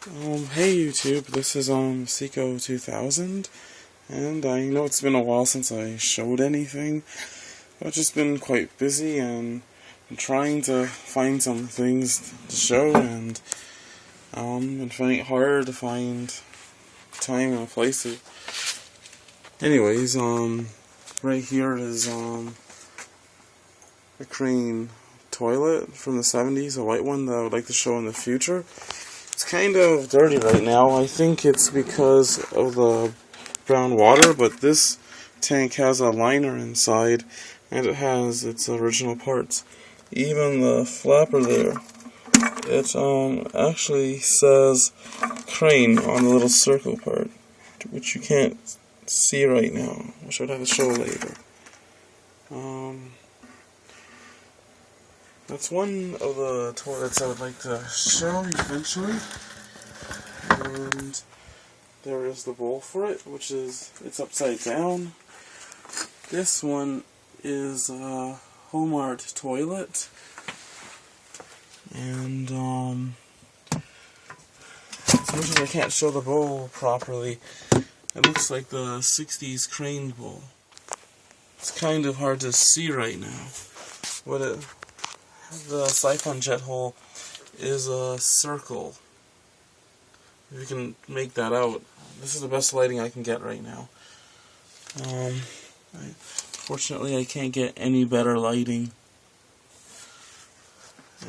Hey YouTube, this is Seiko 2000, and I know it's been a while since I showed anything. I've just been quite busy and I'm trying to find some things to show, and been finding it hard to find time and a place to. Anyways, right here is a Crane toilet from the 70s, a white one that I would like to show in the future. It's kind of dirty right now. I think it's because of the brown water, but this tank has a liner inside and it has its original parts. Even the flapper there, it actually says Crane on the little circle part, which you can't see right now, which I would have to show later. That's one of the toilets I would like to show eventually. And there is the bowl for it, which is, it's upside down. This one is a Homart toilet. And as much as I can't show the bowl properly, it looks like the 60s Crane bowl. It's kind of hard to see right now. The siphon jet hole is a circle. If you can make that out. This is the best lighting I can get right now. Fortunately, I can't get any better lighting.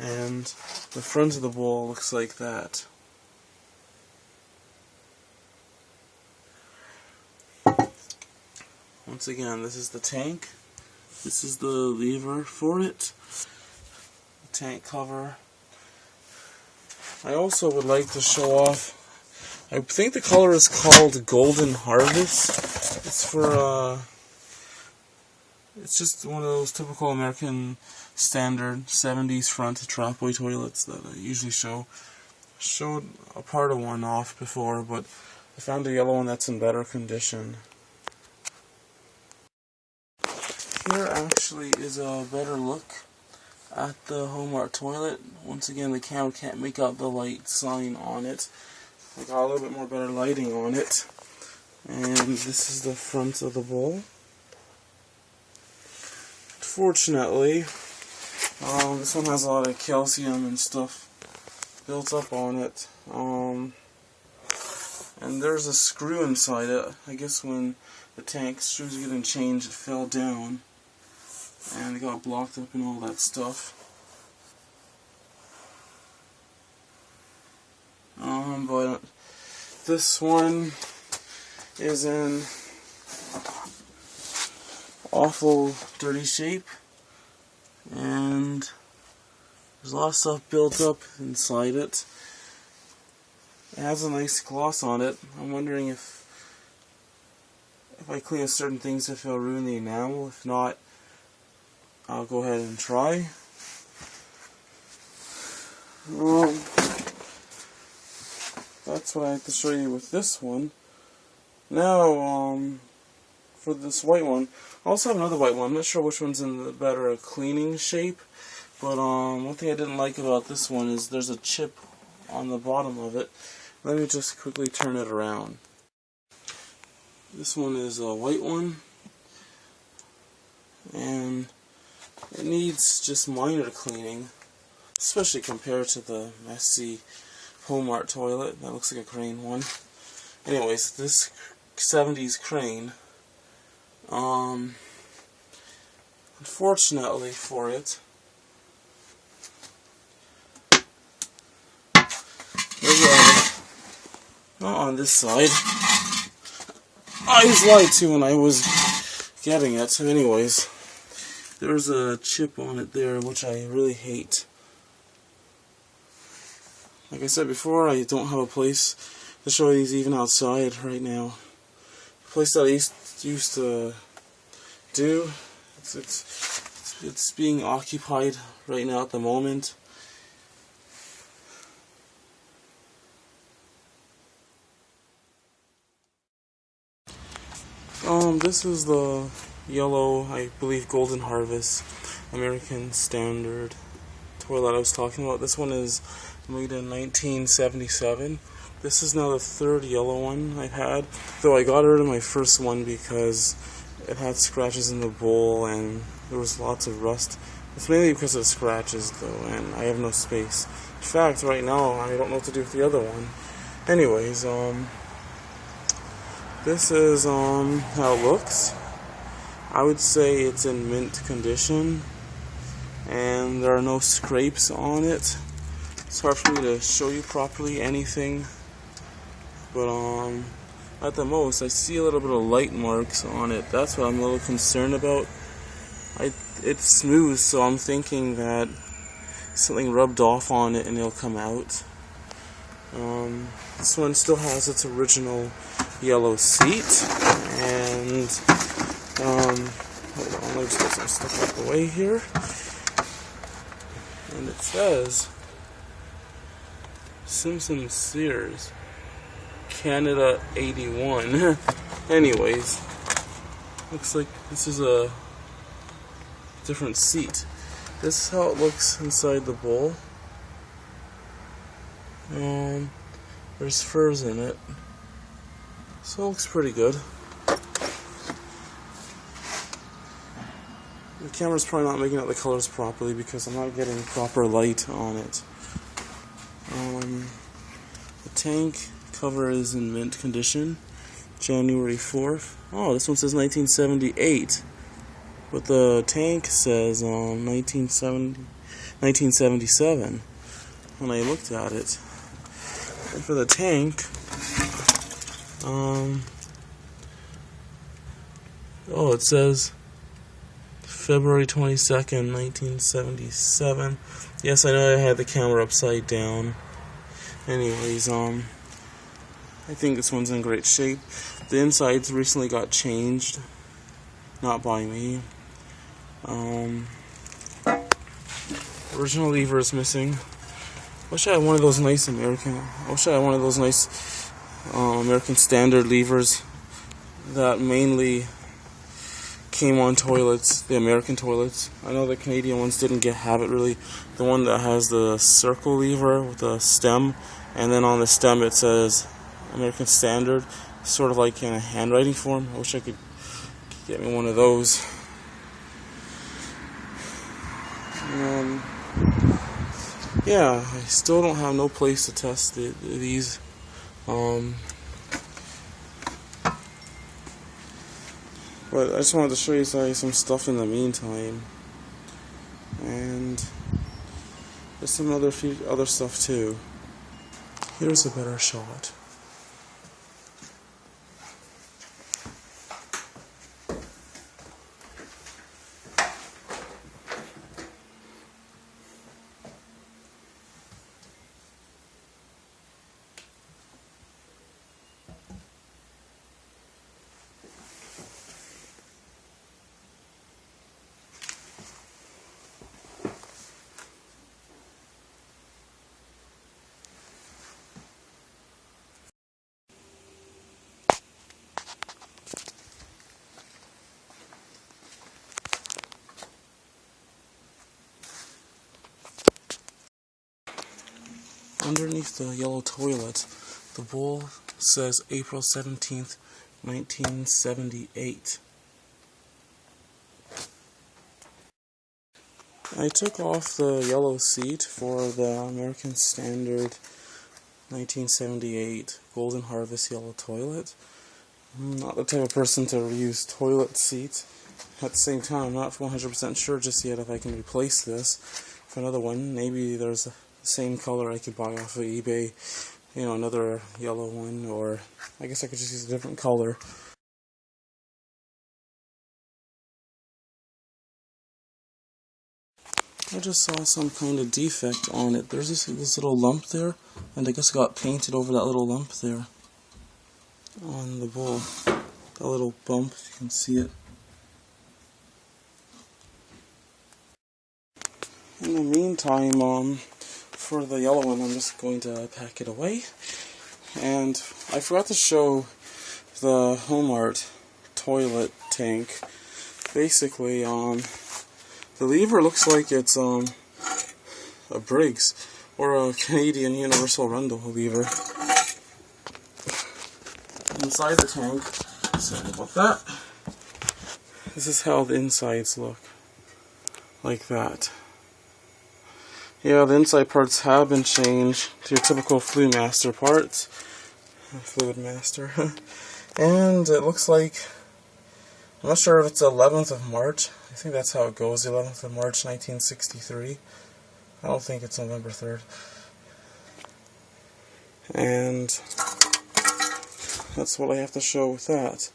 And the front of the bowl looks like that. Once again, this is the tank. This is the lever for it. Tank cover. I also would like to show off, I think the color is called Golden Harvest. It's for it's just one of those typical American standard 70s front trapway toilets that I usually show. Showed a part of one off before, but I found a yellow one that's in better condition. Here actually is a better look at the Homart toilet. Once again, the camera can't make out the light sign on it. I got a little bit more better lighting on it. And this is the front of the bowl. Fortunately, this one has a lot of calcium and stuff built up on it. And there's a screw inside it. I guess when the tank screws getting changed, it fell down and it got blocked up and all that stuff. But this one is in awful dirty shape, and there's a lot of stuff built up inside it. It has a nice gloss on it. I'm wondering if I clean up certain things, if it'll ruin the enamel. If not, I'll go ahead and try. That's what I have to show you with this one. Now, for this white one, I also have another white one. I'm not sure which one's in the better cleaning shape, but one thing I didn't like about this one is there's a chip on the bottom of it. Let me just quickly turn it around. This one is a white one, and it needs just minor cleaning, especially compared to the messy Homart toilet. That looks like a Crane one. Anyways, this 70s Crane, unfortunately for it, not on this side. I was lied to when I was getting it. So anyways, there's a chip on it there, which I really hate. Like I said before, I don't have a place to show these even outside right now. The place that I used to do, it's being occupied right now at the moment. This is the yellow, I believe, Golden Harvest American Standard toilet I was talking about. This one is made in 1977. This is now the third yellow one I've had, though I got rid of my first one because it had scratches in the bowl and there was lots of rust. It's mainly because of the scratches though, and I have no space. In fact, right now I don't know what to do with the other one. Anyways, this is how it looks. I would say it's in mint condition, and there are no scrapes on it. It's hard for me to show you properly anything, but at the most I see a little bit of light marks on it. That's what I'm a little concerned about. It's smooth, so I'm thinking that something rubbed off on it and it'll come out. This one still has its original yellow seat, and hold on, let me just get some stuff out of the way here. And it says Simpson Sears Canada 81. Anyways, looks like this is a different seat. This is how it looks inside the bowl. There's furs in it, so it looks pretty good. The camera's probably not making out the colors properly because I'm not getting proper light on it. The tank cover is in mint condition, January 4th. Oh, this one says 1978, but the tank says 1977 when I looked at it. And for the tank, it says February 22nd, 1977. Yes, I know I had the camera upside down. Anyways, I think this one's in great shape. The insides recently got changed, not by me. Original lever is missing. Wish I had one of those nice American Standard levers that mainly came on toilets, the American toilets. I know the Canadian ones didn't have it really. The one that has the circle lever with the stem, and then on the stem it says American Standard, sort of like in a handwriting form. I wish I could get me one of those. Yeah, I still don't have no place to test these. But I just wanted to show you some stuff in the meantime, and there's some other stuff too. Here's a better shot. Underneath the yellow toilet, the bowl says April 17th, 1978. I took off the yellow seat for the American Standard 1978 Golden Harvest yellow toilet. I'm not the type of person to reuse toilet seats. At the same time, I'm not 100% sure just yet if I can replace this for another one. Maybe there's the same color I could buy off of eBay, another yellow one, or I guess I could just use a different color. I just saw some kind of defect on it. There's this little lump there, and I guess it got painted over that little lump there on the bowl. That little bump, if you can see it. In the meantime, for the yellow one, I'm just going to pack it away. And I forgot to show the Homart toilet tank. Basically, the lever looks like it's a Briggs or a Canadian Universal Rundle lever. inside the tank. Sorry about that. This is how the insides look. Like that. Yeah, the inside parts have been changed to your typical Flumaster parts. Fluid Master. And it looks like, I'm not sure if it's the 11th of March. I think that's how it goes, the 11th of March 1963. I don't think it's November 3rd. And that's what I have to show with that.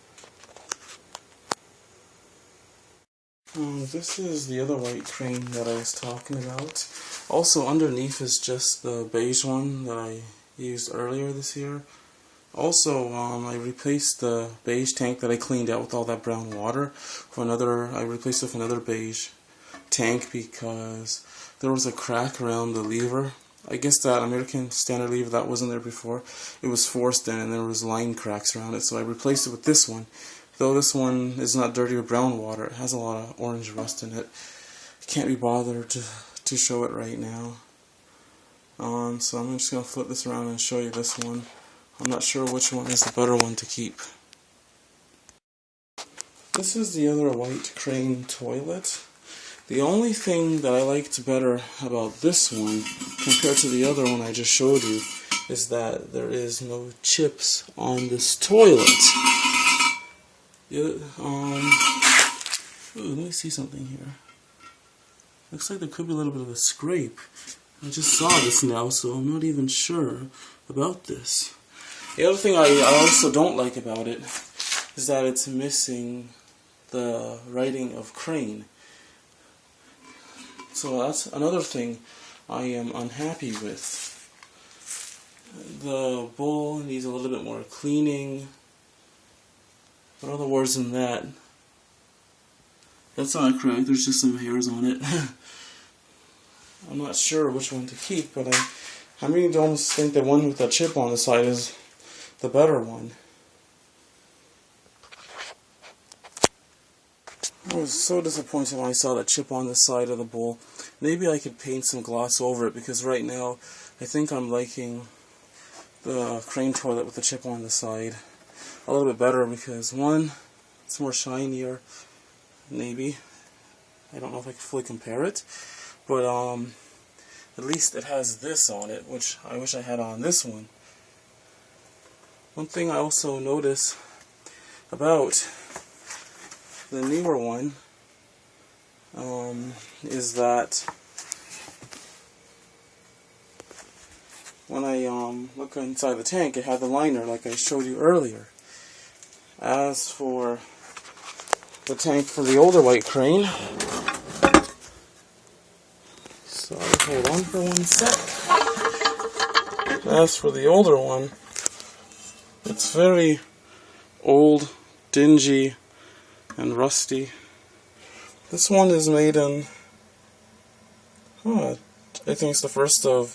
This is the other white crane that I was talking about. Also underneath is just the beige one that I used earlier this year. Also, I replaced the beige tank that I cleaned out with all that brown water for another. I replaced it with another beige tank because there was a crack around the lever. I guess that American Standard lever that wasn't there before, it was forced in and there was line cracks around it, so I replaced it with this one. Though this one is not dirty with brown water, it has a lot of orange rust in it. Can't be bothered to show it right now. So I'm just going to flip this around and show you this one. I'm not sure which one is the better one to keep. This is the other white crane toilet. The only thing that I liked better about this one compared to the other one I just showed you is that there is no chips on this toilet. Ooh, let me see something here. Looks like there could be a little bit of a scrape. I just saw this now, so I'm not even sure about this. The other thing I also don't like about it is that it's missing the writing of crane. So that's another thing I am unhappy with. The bowl needs a little bit more cleaning. But other words than that, that's not correct. There's just some hairs on it. I'm not sure which one to keep, but I really don't think the one with the chip on the side is the better one. I was so disappointed when I saw that chip on the side of the bowl. Maybe I could paint some gloss over it, because right now I think I'm liking the crane toilet with the chip on the side a little bit better, because one, it's more shinier, maybe. I don't know if I can fully compare it, but at least it has this on it, which I wish I had on this one. One thing I also notice about the newer one is that when I look inside the tank, it had the liner like I showed you earlier. As for the tank for the older white crane, sorry, hold on for one sec. As for the older one, it's very old, dingy, and rusty. This one is made in, I think it's the first, oh,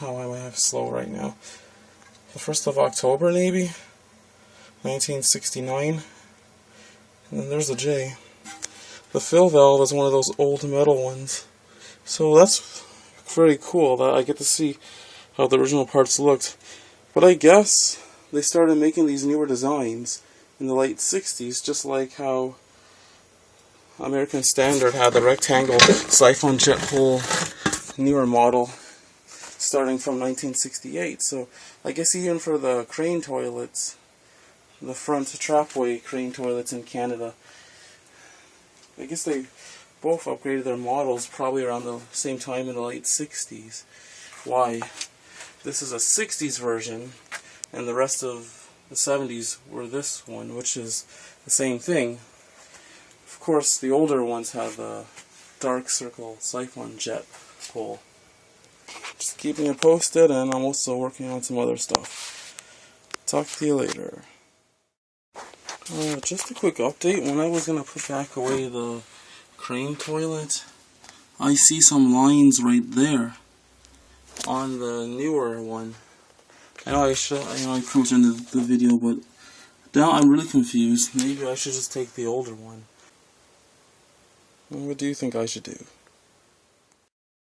I might have slow right now. The 1st of October, maybe? 1969. And then there's the J. The fill valve is one of those old metal ones. So that's very cool that I get to see how the original parts looked. But I guess they started making these newer designs in the late 60s, just like how American Standard had the rectangle siphon jet hole newer model starting from 1968. So I guess even for the crane toilets, the front trapway crane toilets in Canada, I guess they both upgraded their models probably around the same time in the late 60s. Why? This is a 60s version, and the rest of the 70s were this one, which is the same thing. Of course, the older ones have the dark circle siphon jet hole. Just keeping it posted, and I'm also working on some other stuff. Talk to you later. Just a quick update. When I was going to put back away the crane toilet, I see some lines right there on the newer one. I know I pretty much ended the video, but now I'm really confused. Maybe I should just take the older one. What do you think I should do?